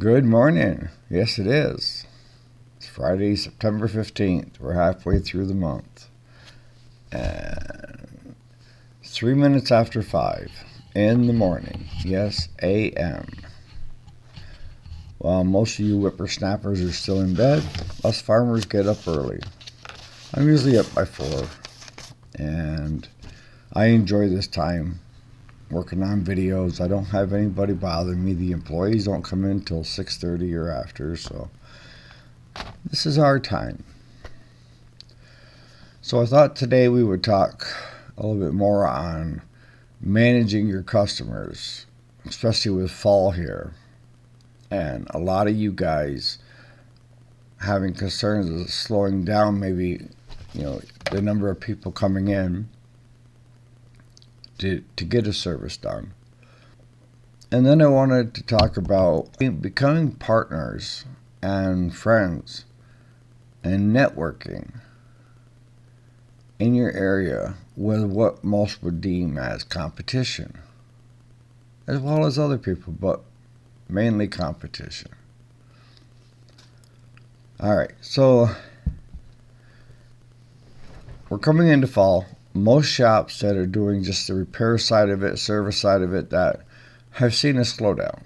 Good morning. Yes, it is. It's Friday, September 15th. We're halfway through the month. And 3 minutes after 5 in the morning. Yes, a.m. While most of you whippersnappers are still in bed, us farmers get up early. I'm usually up by 4, and I enjoy this time working on videos. I don't have anybody bothering me. The employees don't come in till 6:30 or after, so this is our time. So I thought today we would talk a little bit more on managing your customers, especially with fall here. And a lot of you guys having concerns of slowing down maybe, the number of people coming in to get a service done. And then I wanted to talk about becoming partners and friends and networking in your area with what most would deem as competition, as well as other people, but mainly competition. All right, so we're coming into fall. Most shops that are doing just the repair side of it, service side of it, that have seen a slowdown.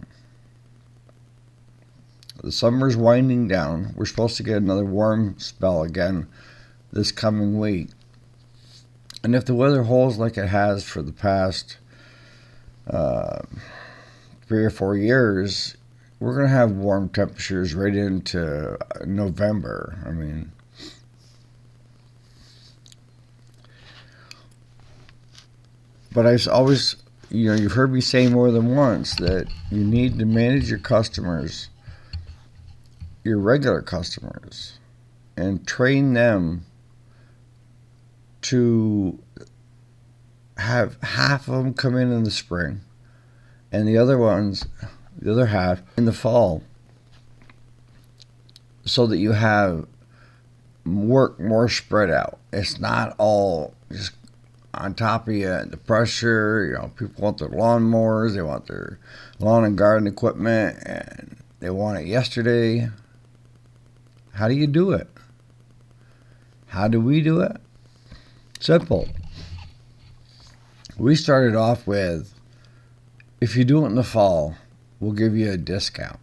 The summer's winding down. We're supposed to get another warm spell again this coming week. And if the weather holds like it has for the past 3 or 4 years, we're going to have warm temperatures right into November. But I've always, you've heard me say more than once that you need to manage your customers, your regular customers, and train them to have half of them come in the spring and the other half in the fall, so that you have work more spread out. It's not all just on top of you, the pressure. People want their lawnmowers, they want their lawn and garden equipment, and they want it yesterday. How do you do it? How do we do it? Simple. We started off with, if you do it in the fall, we'll give you a discount.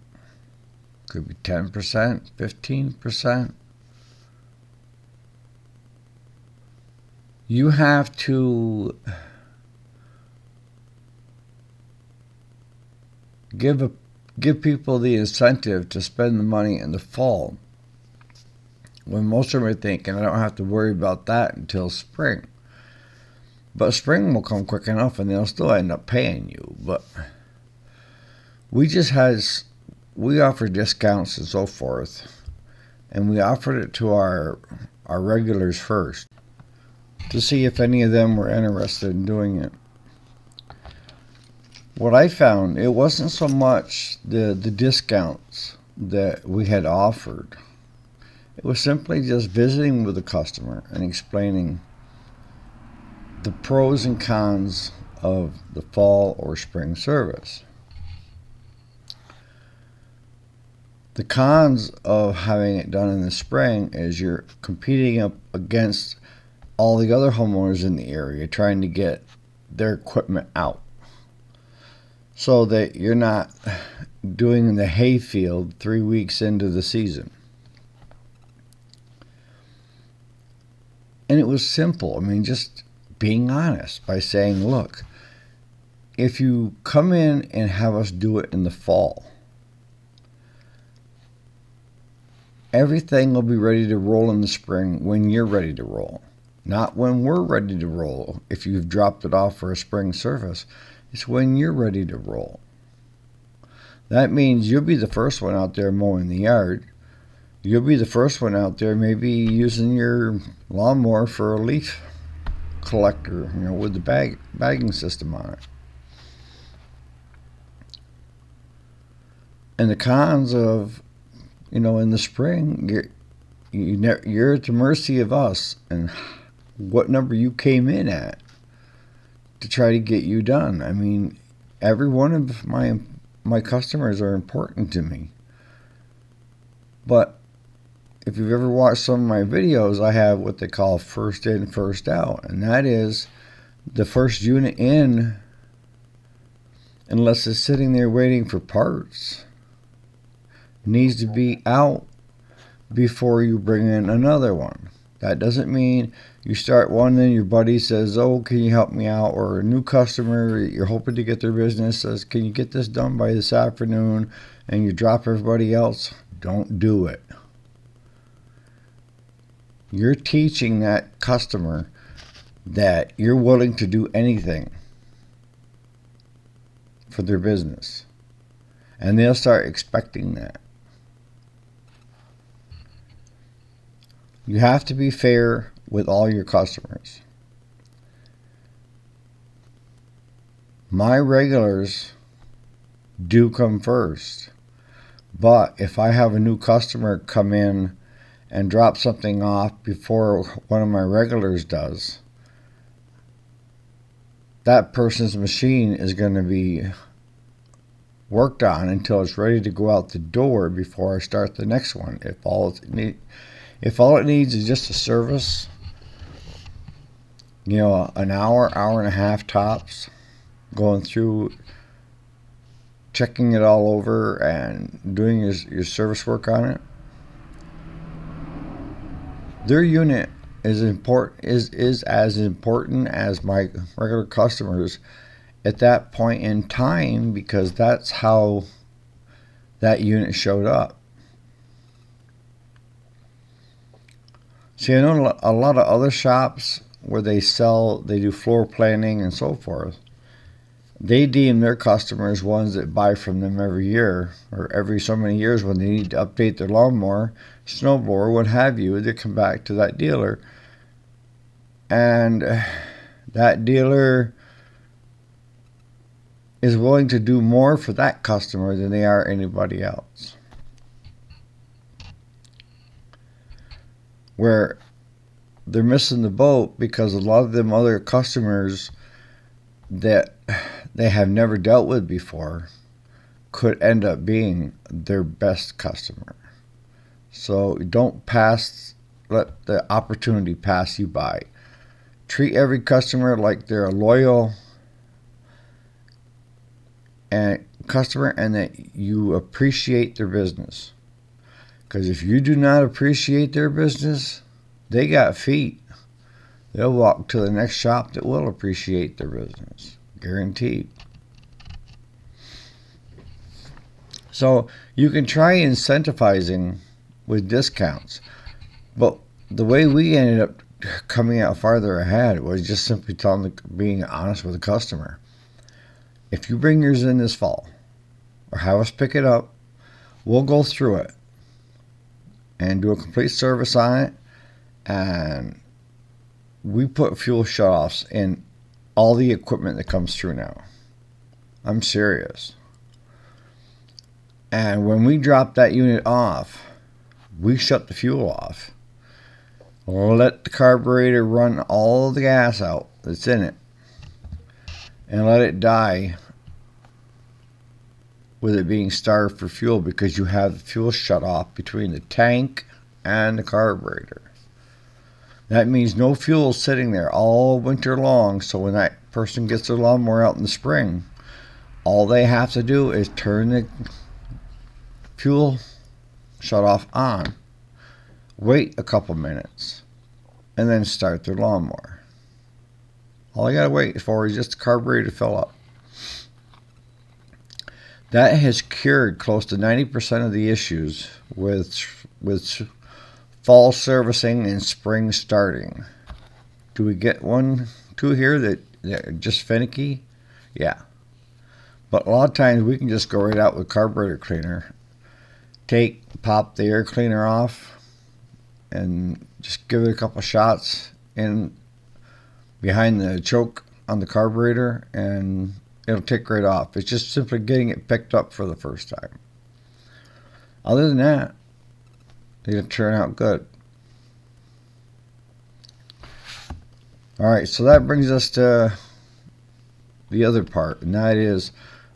Could be 10%, 15%. You have to give people the incentive to spend the money in the fall, when most of them are thinking, I don't have to worry about that until spring. But spring will come quick enough and they'll still end up paying you. But we offer discounts and so forth, and we offered it to our regulars first, to see if any of them were interested in doing it. What I found, it wasn't so much the discounts that we had offered. It was simply just visiting with the customer and explaining the pros and cons of the fall or spring service. The cons of having it done in the spring is you're competing up against all the other homeowners in the area, trying to get their equipment out, so that you're not doing the hayfield 3 weeks into the season. And it was simple. Just being honest by saying, look, if you come in and have us do it in the fall, everything will be ready to roll in the spring when you're ready to roll. Not when we're ready to roll. If you've dropped it off for a spring service, it's when you're ready to roll. That means you'll be the first one out there mowing the yard. You'll be the first one out there maybe using your lawnmower for a leaf collector, with the bagging system on it. And the cons of, in the spring, you're at the mercy of us and what number you came in at to try to get you done. Every one of my customers are important to me. But if you've ever watched some of my videos, I have what they call first in, first out. And that is the first unit in, unless it's sitting there waiting for parts, needs to be out before you bring in another one. That doesn't mean you start one and your buddy says, oh, can you help me out? Or a new customer, you're hoping to get their business, says, can you get this done by this afternoon? And you drop everybody else. Don't do it. You're teaching that customer that you're willing to do anything for their business. And they'll start expecting that. You have to be fair with all your customers. My regulars do come first. But if I have a new customer come in and drop something off before one of my regulars does, that person's machine is going to be worked on until it's ready to go out the door before I start the next one. If all it needs is just a service, an hour and a half tops, going through, checking it all over and doing your service work on it, their unit is as important as my regular customers at that point in time, because that's how that unit showed up. See, I know a lot of other shops where they do floor planning and so forth. They deem their customers ones that buy from them every year or every so many years when they need to update their lawnmower, snowblower, what have you. They come back to that dealer. And that dealer is willing to do more for that customer than they are anybody else. Where they're missing the boat because a lot of them other customers that they have never dealt with before could end up being their best customer. So don't let the opportunity pass you by. Treat every customer like they're a loyal customer and that you appreciate their business. Because if you do not appreciate their business, they got feet. They'll walk to the next shop that will appreciate their business. Guaranteed. So you can try incentivizing with discounts. But the way we ended up coming out farther ahead was just simply being honest with the customer. If you bring yours in this fall, or have us pick it up, we'll go through it and do a complete service on it. And we put fuel shutoffs in all the equipment that comes through now. I'm serious. And when we drop that unit off, we shut the fuel off. Let the carburetor run all the gas out that's in it. And let it die with it being starved for fuel, because you have the fuel shut off between the tank and the carburetor. That means no fuel sitting there all winter long, so when that person gets their lawnmower out in the spring, all they have to do is turn the fuel shut off on, wait a couple minutes, and then start their lawnmower. All I gotta wait for is just the carburetor to fill up. That has cured close to 90% of the issues with fall servicing and spring starting. Do we get two here that are just finicky? Yeah. But a lot of times we can just go right out with carburetor cleaner, pop the air cleaner off, and just give it a couple shots in behind the choke on the carburetor, and it'll tick right off. It's just simply getting it picked up for the first time. Other than that, it'll turn out good. Alright, so that brings us to the other part, and that is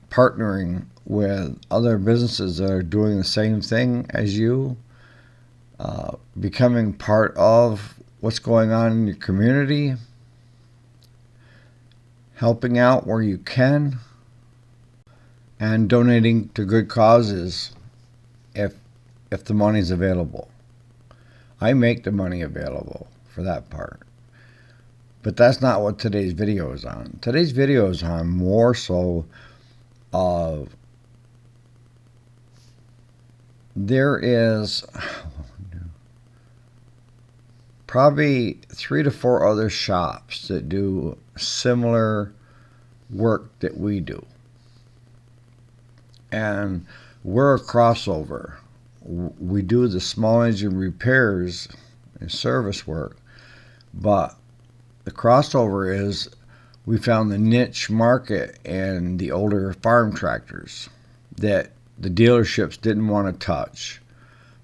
partnering with other businesses that are doing the same thing as you becoming part of what's going on in your community, helping out where you can, and donating to good causes if the money's available. I make the money available for that part. But that's not what today's video is on. Today's video is on more so of there is probably 3 to 4 other shops that do similar work that we do. And we're a crossover. We do the small engine repairs and service work, but the crossover is we found the niche market in the older farm tractors that the dealerships didn't want to touch,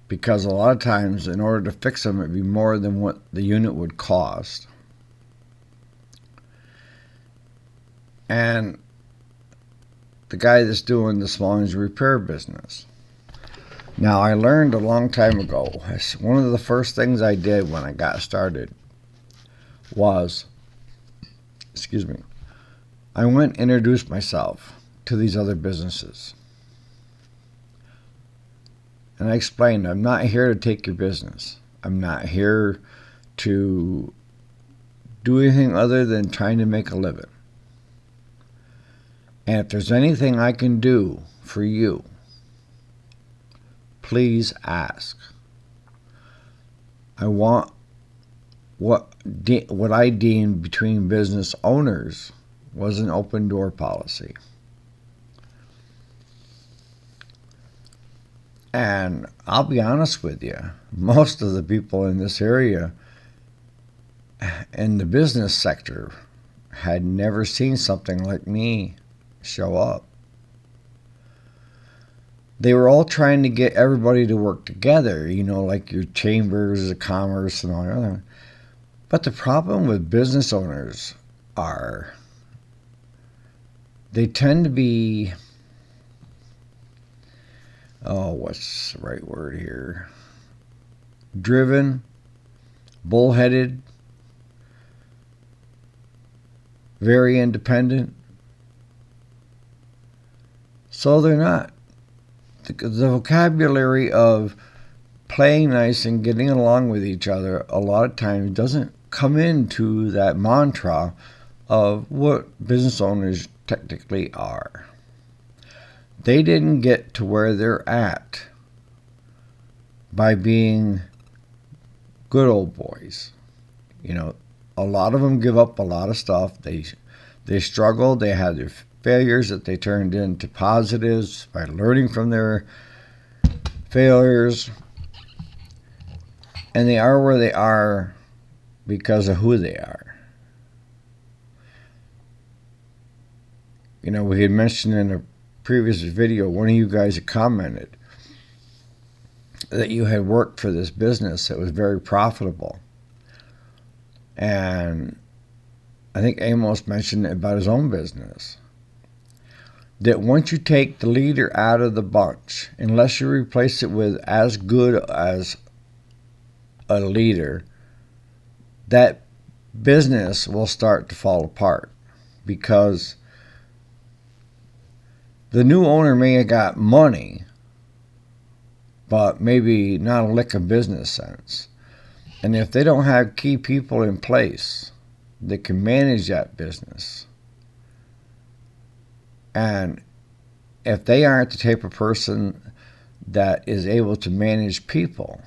because a lot of times in order to fix them it'd be more than what the unit would cost. And the guy that's doing the small engine repair business. Now, I learned a long time ago, one of the first things I did when I got started was, I went and introduced myself to these other businesses. And I explained, I'm not here to take your business. I'm not here to do anything other than trying to make a living. And if there's anything I can do for you, please ask. I want what I deemed between business owners was an open door policy. And I'll be honest with you, most of the people in this area in the business sector had never seen something like me show up. They were all trying to get everybody to work together, like your chambers of commerce and all that. But the problem with business owners are they tend to be, what's the right word here? Driven, bullheaded, very independent. So they're not. The vocabulary of playing nice and getting along with each other a lot of times doesn't come into that mantra of what business owners technically are. They didn't get to where they're at by being good old boys. A lot of them give up a lot of stuff. They struggled. They had their failures that they turned into positives by learning from their failures. And they are where they are because of who they are. We had mentioned in a previous video, one of you guys had commented that you had worked for this business that was very profitable. And I think Amos mentioned about his own business. That once you take the leader out of the bunch, unless you replace it with as good as a leader, that business will start to fall apart, because the new owner may have got money, but maybe not a lick of business sense. And if they don't have key people in place that can manage that business, and if they aren't the type of person that is able to manage people,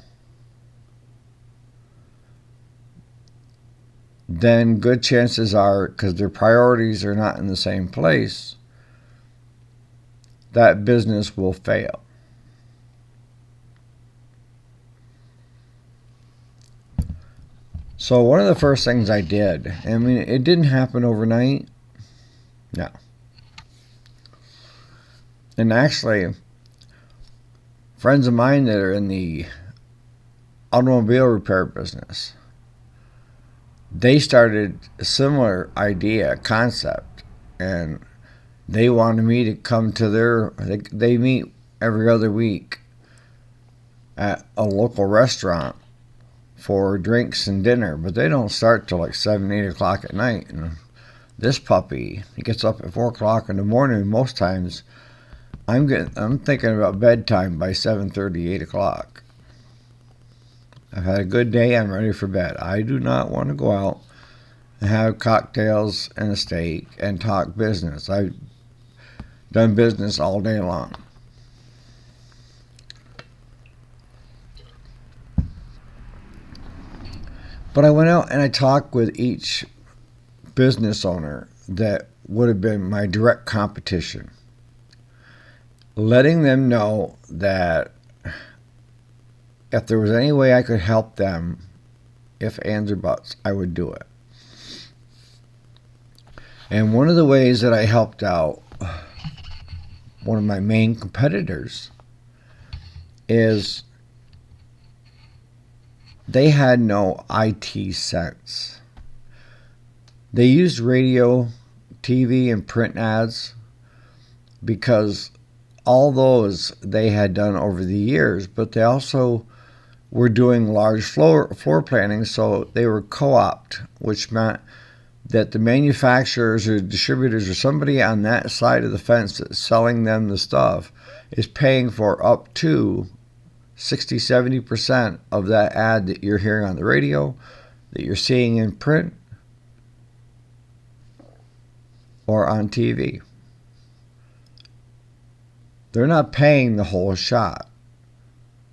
then good chances are, because their priorities are not in the same place, that business will fail. So one of the first things I did, it didn't happen overnight. No. And actually, friends of mine that are in the automobile repair business, they started a similar idea, concept, and they wanted me to come to they meet every other week at a local restaurant for drinks and dinner, but they don't start till like 7, 8 o'clock at night. And this puppy, he gets up at 4 o'clock in the morning. Most times, I'm thinking about bedtime by 7:30, 8 o'clock. I've had a good day. I'm ready for bed. I do not want to go out and have cocktails and a steak and talk business. I've done business all day long. But I went out and I talked with each business owner that would have been my direct competition, letting them know that if there was any way I could help them, if ands or buts, I would do it. And one of the ways that I helped out one of my main competitors is they had no IT sense. They used radio, TV, and print ads because all those they had done over the years, but they also were doing large floor planning, so they were co-opted, which meant that the manufacturers or distributors or somebody on that side of the fence that's selling them the stuff is paying for up to 60-70% of that ad that you're hearing on the radio, that you're seeing in print or on TV. They're not paying the whole shot.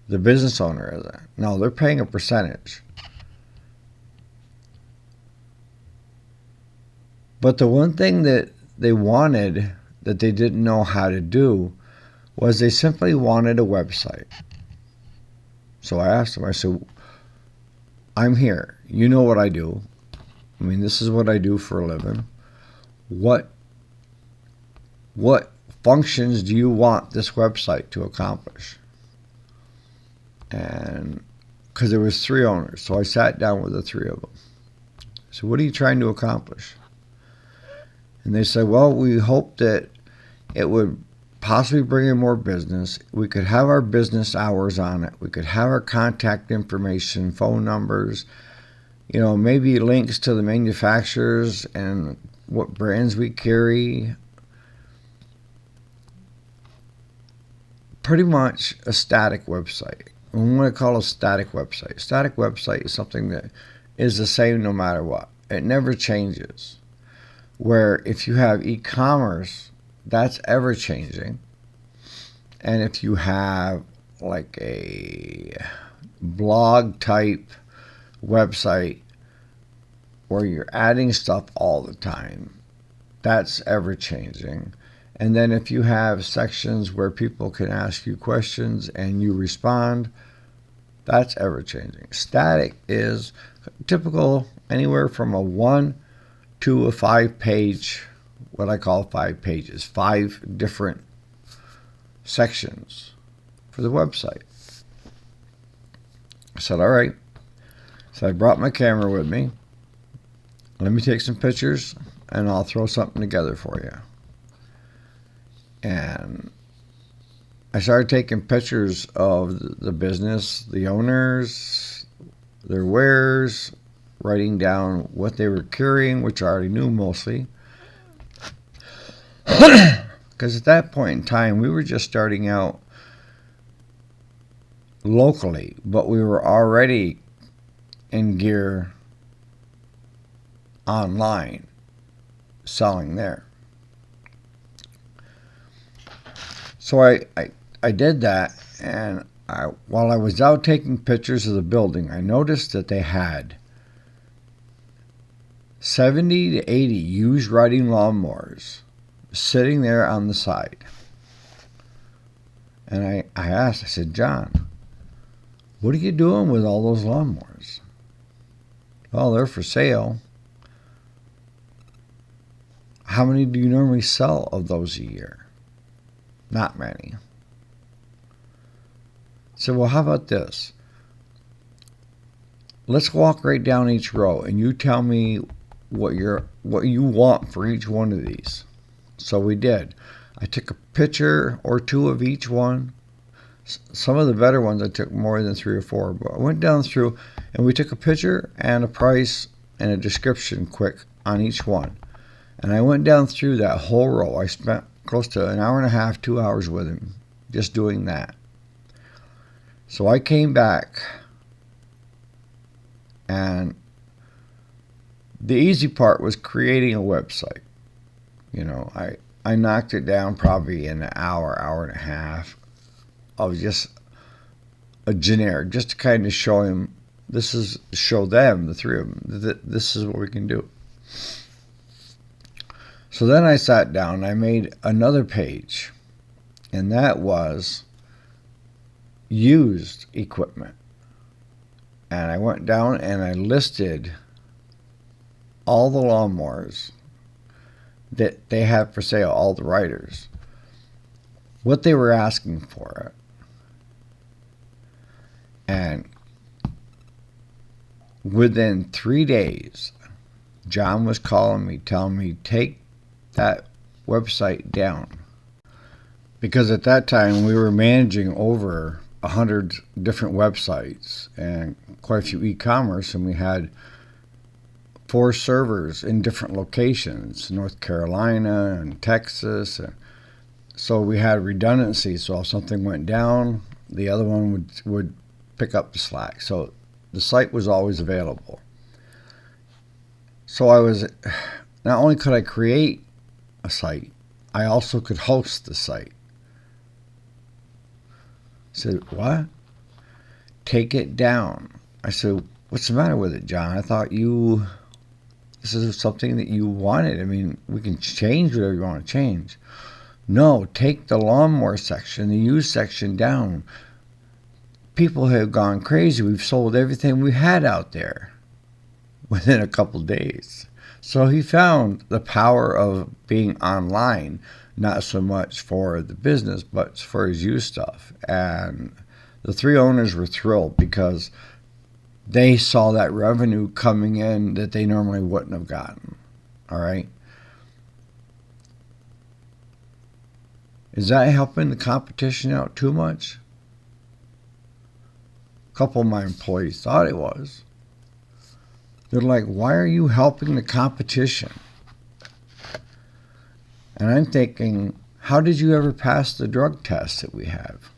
The business owner isn't. No, they're paying a percentage. But the one thing that they wanted that they didn't know how to do was they simply wanted a website. So I asked them, I said, I'm here. You know what I do. I mean, this is what I do for a living. What functions do you want this website to accomplish? And because there was 3 owners, so I sat down with the 3 of them. So what are you trying to accomplish? And they said, well, we hope that it would possibly bring in more business. We could have our business hours on it. We could have our contact information, phone numbers, maybe links to the manufacturers and what brands we carry. Pretty much a static website. And what I call a static website. Static website is something that is the same no matter what. It never changes. Where if you have e-commerce, that's ever changing. And if you have like a blog type website where you're adding stuff all the time, that's ever changing. And then if you have sections where people can ask you questions and you respond, that's ever changing. Static is typical anywhere from a 1 to a 5-page, what I call 5 pages, 5 different sections for the website. I said, all right. So I brought my camera with me. Let me take some pictures and I'll throw something together for you. And I started taking pictures of the business, the owners, their wares, writing down what they were carrying, which I already knew mostly. Because at that point in time, we were just starting out locally, but we were already in gear online, selling there. So I did that, and while I was out taking pictures of the building, I noticed that they had 70 to 80 used riding lawnmowers sitting there on the side. And I asked, I said, John, what are you doing with all those lawnmowers? Well, they're for sale. How many do you normally sell of those a year? Not many. So, well, how about this? Let's walk right down each row and you tell me what you want for each one of these. So we did. I took a picture or two of each one, Some of the better ones I took more than 3 or 4, but I went down through and we took a picture and a price and a description quick on each one. And I went down through that whole row. I spent close to an hour and a half, 2 hours with him just doing that. So I came back, and the easy part was creating a website. I knocked it down probably in an hour, hour and a half of just a generic, just to kind of show them, show them, the three of them, that this is what we can do. So then I sat down and I made another page, and that was used equipment. And I went down and I listed all the lawnmowers that they have for sale, all the riders, what they were asking for it. And within 3 days, John was calling me, telling me, take that website down. Because at that time, we were managing over 100 different websites and quite a few e-commerce, and we had 4 servers in different locations, North Carolina and Texas. And so we had redundancy. So if something went down, the other one would pick up the slack. So the site was always available. So not only could I create a site, I also could host the site. I said, what? Take it down. I said, what's the matter with it, John? I thought this is something that you wanted. I mean, we can change whatever you want to change. No, take the lawnmower section, the used section down. People have gone crazy. We've sold everything we had out there within a couple days. So he found the power of being online, not so much for the business, but for his used stuff. And the 3 owners were thrilled because they saw that revenue coming in that they normally wouldn't have gotten. All right. Is that helping the competition out too much? A couple of my employees thought it was. They're like, why are you helping the competition? And I'm thinking, how did you ever pass the drug test that we have?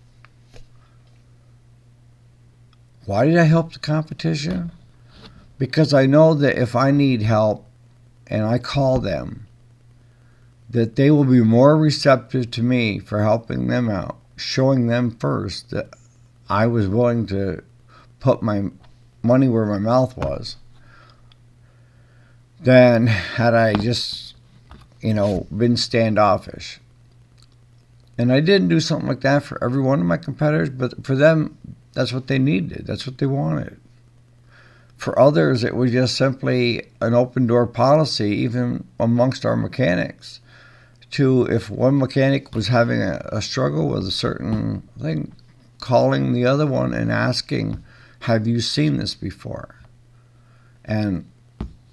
Why did I help the competition? Because I know that if I need help and I call them, that they will be more receptive to me for helping them out, showing them first that I was willing to put my money where my mouth was, than had I just, been standoffish. And I didn't do something like that for every one of my competitors, but for them, that's what they needed. That's what they wanted. For others, it was just simply an open door policy, even amongst our mechanics, to if one mechanic was having a struggle with a certain thing, calling the other one and asking, have you seen this before? And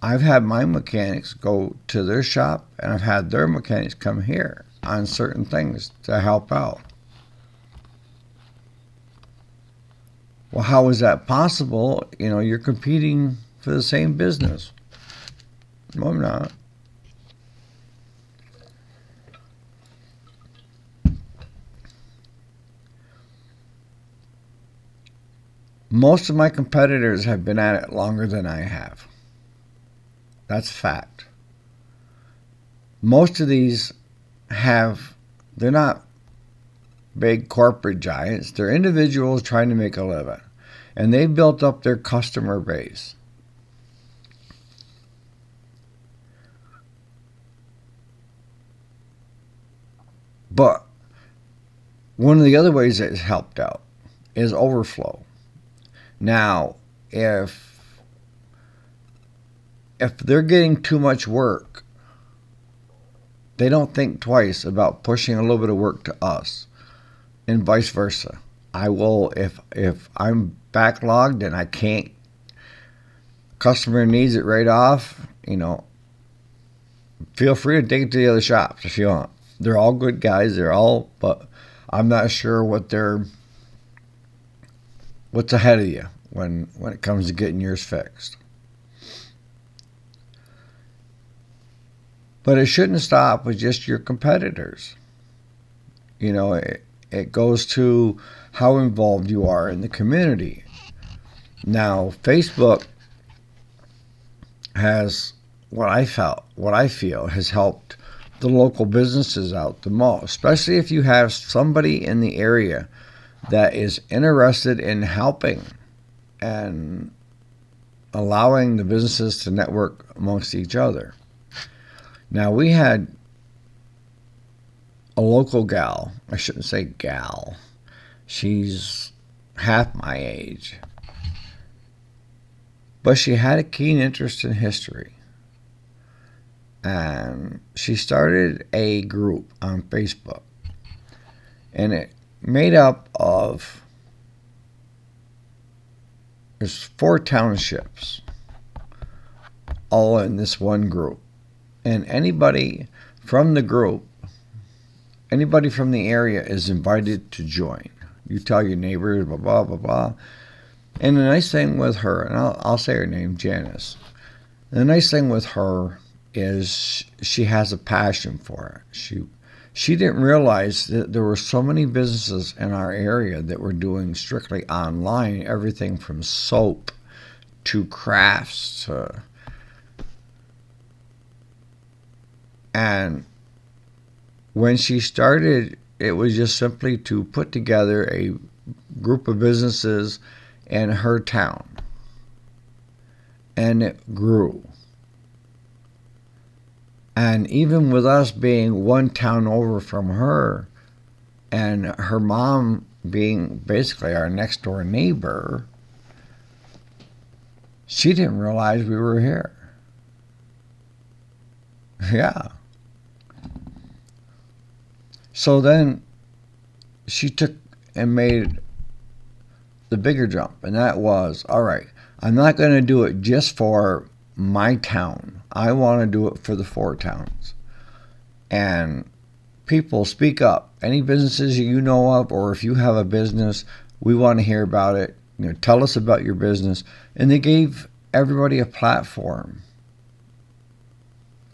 I've had my mechanics go to their shop, and I've had their mechanics come here on certain things to help out. Well, how is that possible? You're competing for the same business. No, I'm not. Most of my competitors have been at it longer than I have. That's fact. Most of these they're not big corporate giants. They're individuals trying to make a living. And they've built up their customer base. But one of the other ways that it's helped out is overflow. Now, if they're getting too much work, they don't think twice about pushing a little bit of work to us, and vice versa. I will, if I'm backlogged and I can't, customer needs it right off, feel free to take it to the other shops if you want. They're all good guys, but I'm not sure what their what's ahead of you when it comes to getting yours fixed. But it shouldn't stop with just your competitors. It goes to how involved you are in the community. Now, Facebook has what I feel has helped the local businesses out the most, especially if you have somebody in the area that is interested in helping and allowing the businesses to network amongst each other. Now, we had a local gal, I shouldn't say gal, she's half my age, but she had a keen interest in history. And she started a group on Facebook. And it made up of, there's 4 townships all in this one group. And anybody from the group, anybody from the area is invited to join. You tell your neighbors, blah, blah, blah, blah. And the nice thing with her, and I'll say her name, Janice. The nice thing with her is she has a passion for it. She didn't realize that there were so many businesses in our area that were doing strictly online, everything from soap to crafts and when she started, it was just simply to put together a group of businesses in her town. And it grew. And even with us being one town over from her, and her mom being basically our next door neighbor, she didn't realize we were here. Yeah. So then she took and made the bigger jump, and that was, all right, I'm not going to do it just for my town. I want to do it for the 4 towns. And people, speak up. Any businesses you know of, or if you have a business, we want to hear about it. Tell us about your business. And they gave everybody a platform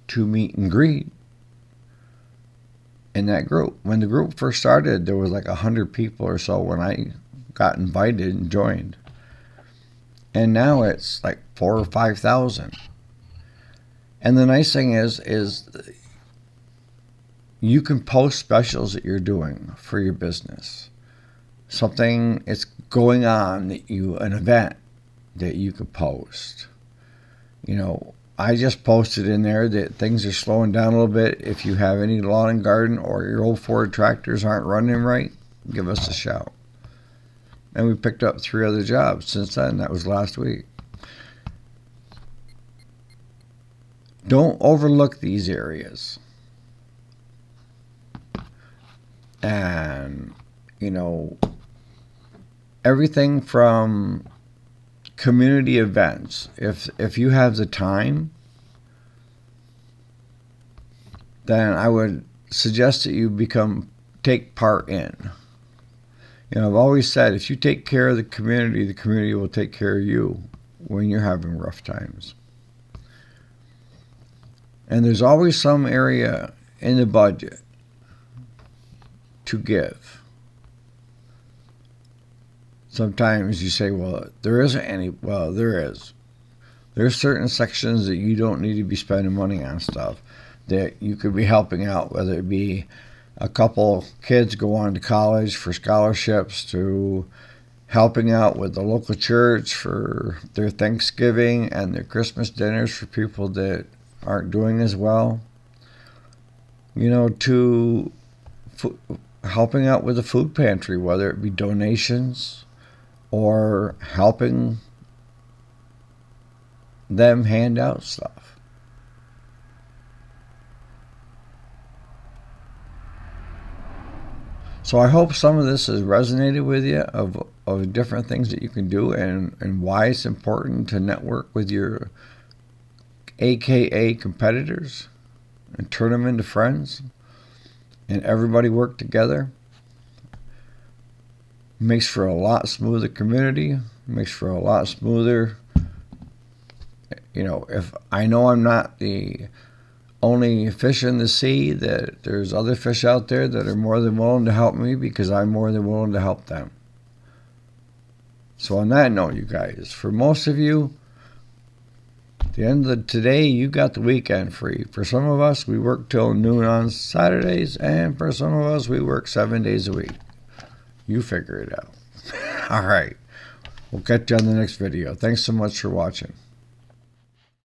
to meet and greet in that group. When the group first started, there was like 100 people or so when I got invited and joined. And now it's like 4,000 or 5,000. And the nice thing is you can post specials that you're doing for your business. Something is going on an event that you could post. I just posted in there that things are slowing down a little bit. If you have any lawn and garden or your old Ford tractors aren't running right, give us a shout. And we picked up 3 other jobs since then. That was last week. Don't overlook these areas. And, everything from community events. If you have the time, then I would suggest that you take part in. I've always said, if you take care of the community will take care of you when you're having rough times. And there's always some area in the budget to give. Sometimes you say, well, there isn't any. Well, there is. There's certain sections that you don't need to be spending money on stuff that you could be helping out, whether it be a couple kids go on to college for scholarships, to helping out with the local church for their Thanksgiving and their Christmas dinners for people that aren't doing as well, to helping out with the food pantry, whether it be donations or helping them hand out stuff. So I hope some of this has resonated with you of different things that you can do and why it's important to network with your AKA competitors and turn them into friends and everybody work together. Makes for a lot smoother community. Makes for a lot smoother. You know, if I know I'm not the only fish in the sea, that there's other fish out there that are more than willing to help me because I'm more than willing to help them. So on that note, you guys, for most of you, at the end of today, you got the weekend free. For some of us, we work till noon on Saturdays, and for some of us, we work 7 days a week. You figure it out. All right. We'll catch you on the next video. Thanks so much for watching.